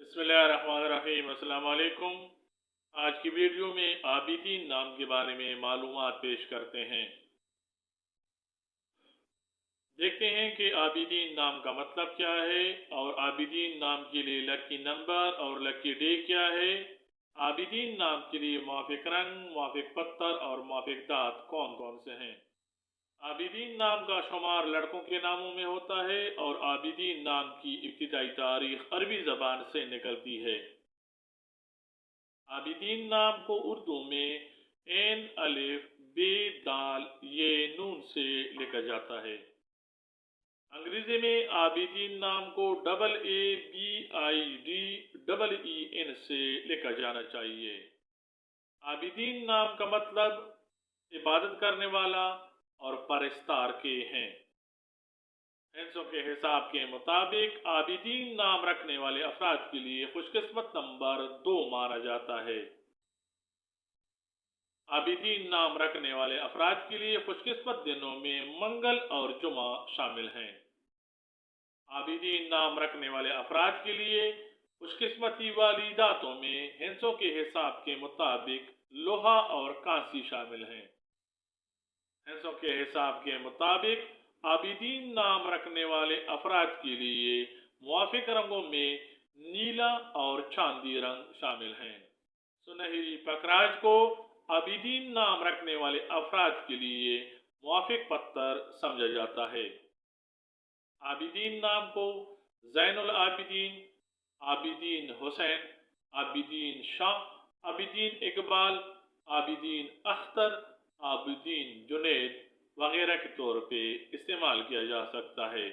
बिस्मिल्लाहिर्रहमानिर्रहीम। अस्सलाम वालेकुम। आज की वीडियो में आबिदीन नाम के बारे में मालूमात पेश करते हैं। देखते हैं कि आबिदीन नाम का मतलब क्या है और आबिदीन नाम के लिए लकी नंबर और लकी डे क्या है। आबिदीन नाम के लिए मुवाफिक रंग, मुवाफिक पत्थर और मुवाफिक दांत कौन कौन से हैं। आबिदीन नाम का शुमार लड़कों के नामों में होता है और आबिदीन नाम की इब्तिदाई तारीख अरबी ज़बान से निकलती है। आबिदीन नाम को उर्दू में एन अलिफ बे दाल ये नून से लिखा जाता है। अंग्रेजी में आबिदीन नाम को double A B I D double E N से लिखा जाना चाहिए। आबिदीन नाम का मतलब इबादत करने वाला और परस्तार के हैं। हिंसों के हिसाब के मुताबिक आबिदीन नाम रखने वाले अफराद के लिए खुशकिस्मत नंबर 2 माना जाता है। आबिदीन नाम रखने वाले अफराद के लिए खुशकिस्मत दिनों में मंगल और जुमा शामिल हैं। आबिदीन नाम रखने वाले अफराद के लिए खुशकिस्मती वाली दातों में हिंसों के हिसाब के मुताबिक लोहा और कांसी शामिल हैं। हिंसों के हिसाब के मुताबिक आबिदीन नाम रखने वाले अफराद के लिए मुवाफिक रंगों में नीला और चांदी रंग शामिल हैं। सुनहरी पखराज को आबिदीन नाम रखने वाले अफराद के लिए मुवाफिक पत्थर समझा जाता है। आबिदीन नाम को ज़ैनुल आबिदीन, आबिदीन हुसैन, आबिदीन शाह, आबिदीन इकबाल, आबिदीन अख्तर, आबिदीन जुनैद वगैरह के तौर पे इस्तेमाल किया जा सकता है।